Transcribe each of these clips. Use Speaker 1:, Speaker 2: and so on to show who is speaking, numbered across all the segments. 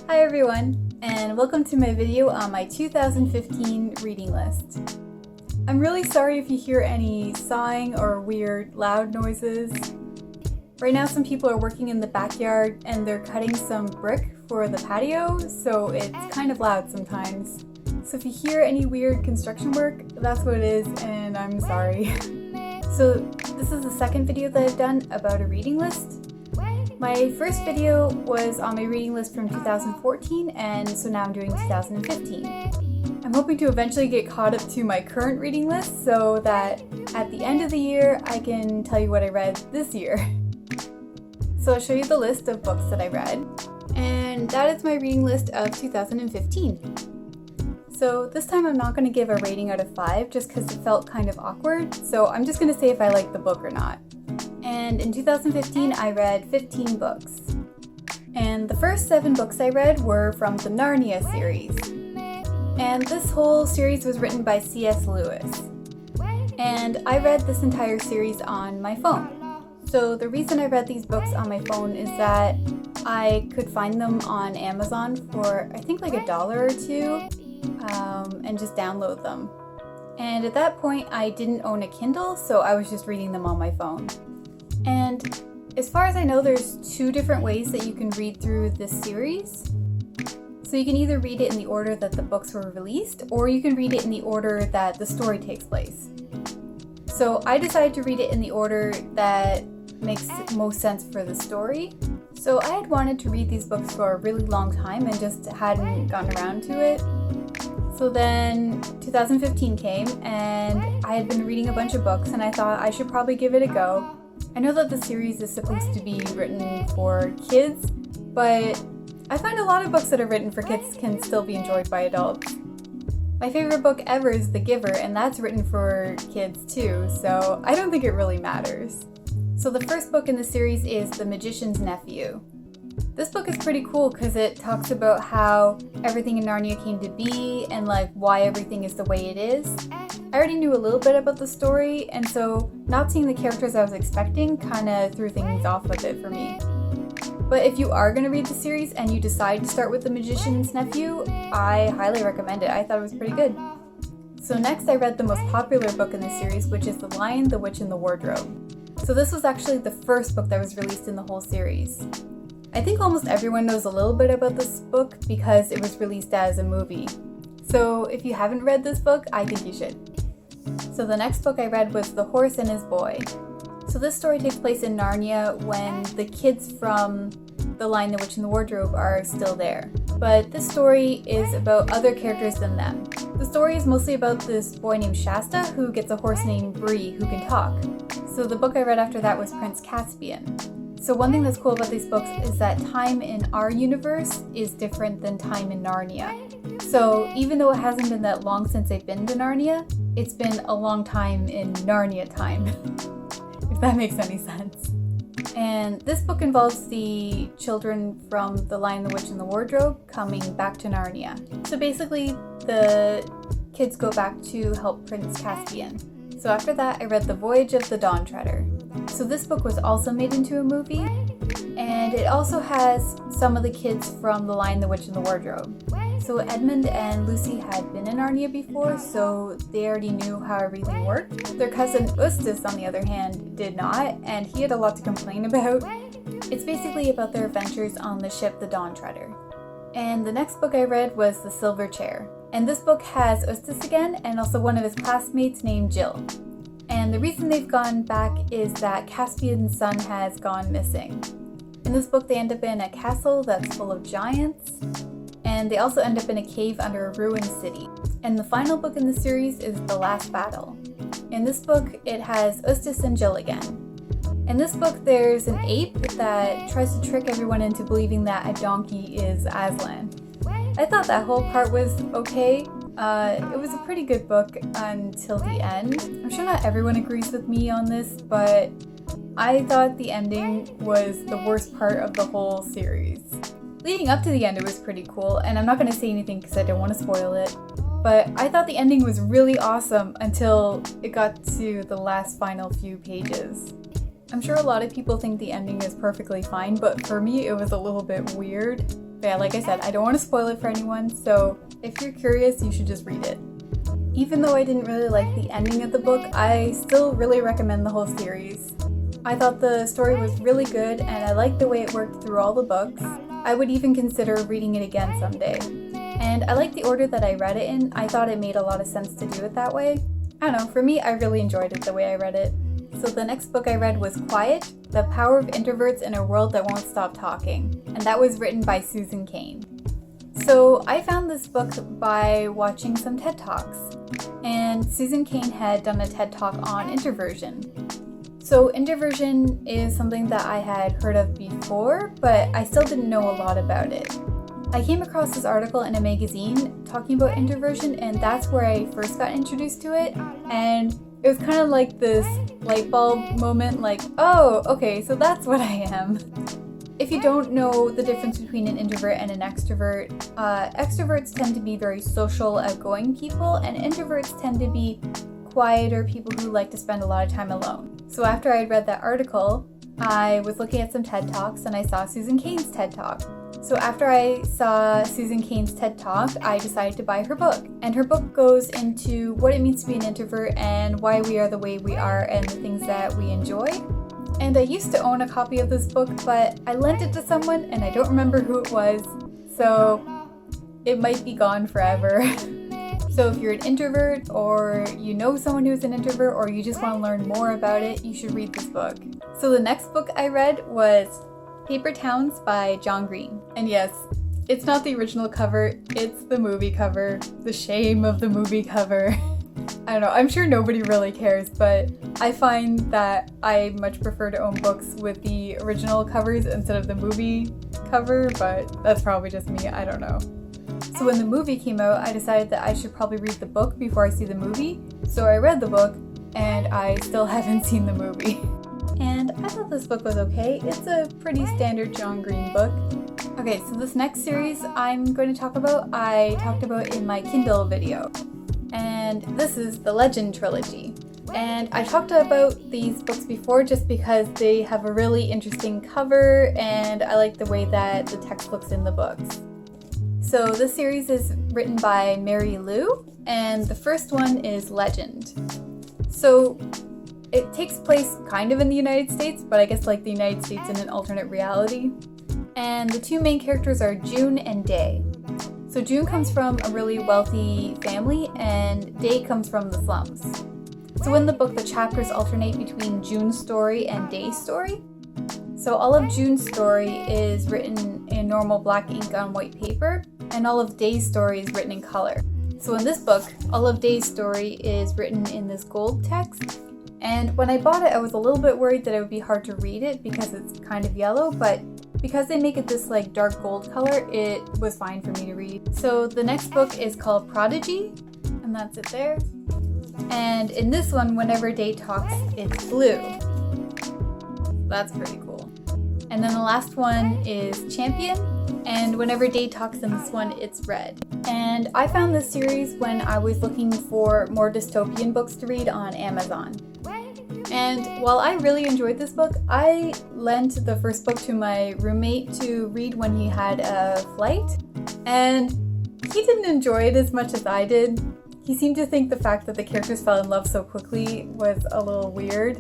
Speaker 1: Hi everyone, and welcome to my video on my 2015 reading list. I'm really sorry if you hear any sawing or weird loud noises. Right now some people are working in the backyard and they're cutting some brick for the patio, so it's kind of loud sometimes. So if you hear any weird construction work, that's what it is, and I'm sorry. So this is the second video that I've done about a reading list. My first video was on my reading list from 2014, and so now I'm doing 2015. I'm hoping to eventually get caught up to my current reading list so that at the end of the year I can tell you what I read this year. So I'll show you the list of books that I read, and that is my reading list of 2015. So this time I'm not going to give a rating out of 5 just because it felt kind of awkward, so I'm just going to say if I like the book or not. And in 2015 I read 15 books. And the first 7 books I read were from the Narnia series. And this whole series was written by C.S. Lewis. And I read this entire series on my phone. So the reason I read these books on my phone is that I could find them on Amazon for I think like $1 or $2 and just download them. And at that point I didn't own a Kindle, so I was just reading them on my phone. And as far as I know, there's 2 different ways that you can read through this series. So you can either read it in the order that the books were released, or you can read it in the order that the story takes place. So I decided to read it in the order that makes most sense for the story. So I had wanted to read these books for a really long time and just hadn't gotten around to it. So then 2015 came and I had been reading a bunch of books and I thought I should probably give it a go. I know that the series is supposed to be written for kids, but I find a lot of books that are written for kids can still be enjoyed by adults. My favorite book ever is The Giver, and that's written for kids too, so I don't think it really matters. So the first book in the series is The Magician's Nephew. This book is pretty cool because it talks about how everything in Narnia came to be and like why everything is the way it is. I already knew a little bit about the story, and so not seeing the characters I was expecting kind of threw things off a bit for me. But if you are going to read the series and you decide to start with The Magician's Nephew, I highly recommend it. I thought it was pretty good. So next I read the most popular book in the series, which is The Lion, the Witch, and the Wardrobe. So this was actually the first book that was released in the whole series. I think almost everyone knows a little bit about this book because it was released as a movie. So if you haven't read this book, I think you should. So the next book I read was The Horse and His Boy. So this story takes place in Narnia when the kids from The Lion, the Witch, and the Wardrobe are still there. But this story is about other characters than them. The story is mostly about this boy named Shasta who gets a horse named Bree who can talk. So the book I read after that was Prince Caspian. So one thing that's cool about these books is that time in our universe is different than time in Narnia. So even though it hasn't been that long since I've been to Narnia, it's been a long time in Narnia time, if that makes any sense. And this book involves the children from The Lion, the Witch, and the Wardrobe coming back to Narnia. So basically the kids go back to help Prince Caspian. So after that I read The Voyage of the Dawn Treader. So this book was also made into a movie, and it also has some of the kids from The Lion, the Witch, and the Wardrobe. So Edmund and Lucy had been in Narnia before, so they already knew how everything worked. Their cousin Eustace, on the other hand, did not, and he had a lot to complain about. It's basically about their adventures on the ship the Dawn Treader. And the next book I read was The Silver Chair. And this book has Eustace again, and also one of his classmates named Jill. And the reason they've gone back is that Caspian's son has gone missing. In this book they end up in a castle that's full of giants, and they also end up in a cave under a ruined city. And the final book in the series is The Last Battle. In this book it has Eustace and Jill again. In this book there's an ape that tries to trick everyone into believing that a donkey is Aslan. I thought that whole part was okay. It was a pretty good book until the end. I'm sure not everyone agrees with me on this, but I thought the ending was the worst part of the whole series. Leading up to the end it was pretty cool, and I'm not going to say anything because I don't want to spoil it, but I thought the ending was really awesome until it got to the last final few pages. I'm sure a lot of people think the ending is perfectly fine, but for me it was a little bit weird. But yeah, like I said, I don't want to spoil it for anyone, so if you're curious, you should just read it. Even though I didn't really like the ending of the book, I still really recommend the whole series. I thought the story was really good, and I liked the way it worked through all the books. I would even consider reading it again someday. And I like the order that I read it in. I thought it made a lot of sense to do it that way. I don't know, for me, I really enjoyed it the way I read it. So the next book I read was Quiet, The Power of Introverts in a World That Won't Stop Talking, and that was written by Susan Cain. So I found this book by watching some TED Talks, and Susan Cain had done a TED Talk on introversion. So introversion is something that I had heard of before, but I still didn't know a lot about it. I came across this article in a magazine talking about introversion, and that's where I first got introduced to it, and it was kind of like this light bulb moment, like, oh, okay, so that's what I am. If you don't know the difference between an introvert and an extrovert, extroverts tend to be very social, outgoing people, and introverts tend to be quieter people who like to spend a lot of time alone. So after I had read that article, I was looking at some TED Talks and I saw Susan Cain's TED Talk. So after I saw Susan Cain's TED Talk, I decided to buy her book. And her book goes into what it means to be an introvert and why we are the way we are and the things that we enjoy. And I used to own a copy of this book, but I lent it to someone and I don't remember who it was, so it might be gone forever. So if you're an introvert, or you know someone who's an introvert, or you just want to learn more about it, you should read this book. So the next book I read was Paper Towns by John Green. And yes, it's not the original cover, it's the movie cover. The shame of the movie cover. I don't know, I'm sure nobody really cares, but I find that I much prefer to own books with the original covers instead of the movie cover, but that's probably just me, I don't know. So when the movie came out, I decided that I should probably read the book before I see the movie. So I read the book, and I still haven't seen the movie. And I thought this book was okay. It's a pretty standard John Green book. Okay, so this next series I'm going to talk about, I talked about in my Kindle video. And this is the Legend Trilogy. And I talked about these books before just because they have a really interesting cover, and I like the way that the text looks in the books. So this series is written by Mary Lou, and the first one is Legend. So it takes place kind of in the United States, but I guess like the United States in an alternate reality. And the two main characters are June and Day. So June comes from a really wealthy family, and Day comes from the slums. So in the book, the chapters alternate between June's story and Day's story. So all of June's story is written in normal black ink on white paper, and all of Day's story is written in color. So in this book, all of Day's story is written in this gold text. And when I bought it, I was a little bit worried that it would be hard to read it because it's kind of yellow, but because they make it this like dark gold color, it was fine for me to read. So the next book is called Prodigy, and that's it there. And in this one, whenever Day talks, it's blue. That's pretty cool. And then the last one is Champion, and whenever Day talks in this one, it's red. And I found this series when I was looking for more dystopian books to read on Amazon. And while I really enjoyed this book, I lent the first book to my roommate to read when he had a flight, and he didn't enjoy it as much as I did. He seemed to think the fact that the characters fell in love so quickly was a little weird,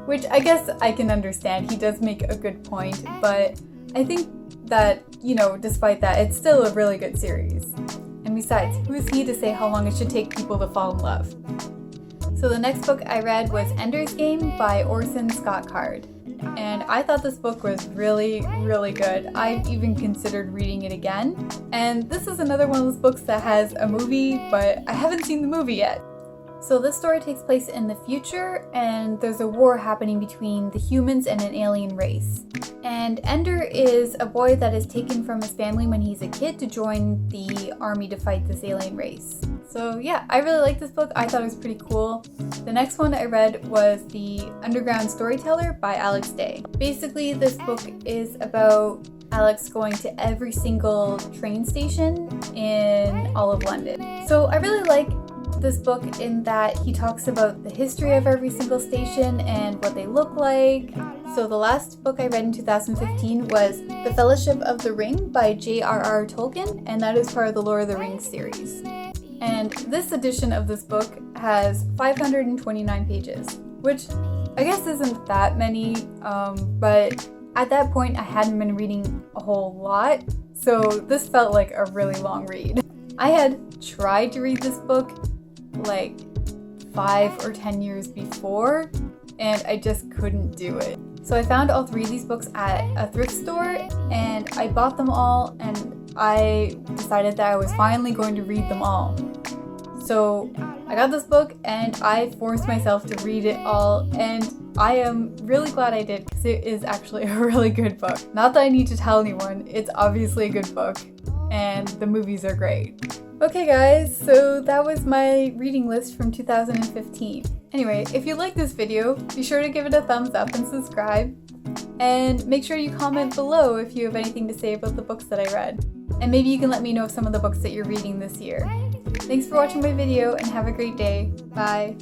Speaker 1: which I guess I can understand. He does make a good point, but I think that, you know, despite that, it's still a really good series. And besides, who is he to say how long it should take people to fall in love? So the next book I read was Ender's Game by Orson Scott Card. And I thought this book was really, really good. I've even considered reading it again. And this is another one of those books that has a movie, but I haven't seen the movie yet. So this story takes place in the future, and there's a war happening between the humans and an alien race. And Ender is a boy that is taken from his family when he's a kid to join the army to fight this alien race. So yeah, I really liked this book. I thought it was pretty cool. The next one I read was The Underground Storyteller by Alex Day. Basically, this book is about Alex going to every single train station in all of London. So I really like this book in that he talks about the history of every single station and what they look like. So the last book I read in 2015 was The Fellowship of the Ring by J.R.R. Tolkien, and that is part of the Lord of the Rings series. And this edition of this book has 529 pages, which I guess isn't that many, but at that point I hadn't been reading a whole lot, so this felt like a really long read. I had tried to read this book like 5 or 10 years before, and I just couldn't do it. So I found all 3 of these books at a thrift store, and I bought them all, and I decided that I was finally going to read them all. So I got this book, and I forced myself to read it all, and I am really glad I did, because it is actually a really good book. Not that I need to tell anyone, it's obviously a good book, and the movies are great. Okay guys, so that was my reading list from 2015. Anyway, if you like this video, be sure to give it a thumbs up and subscribe. And make sure you comment below if you have anything to say about the books that I read. And maybe you can let me know some of the books that you're reading this year. Thanks for watching my video and have a great day. Bye!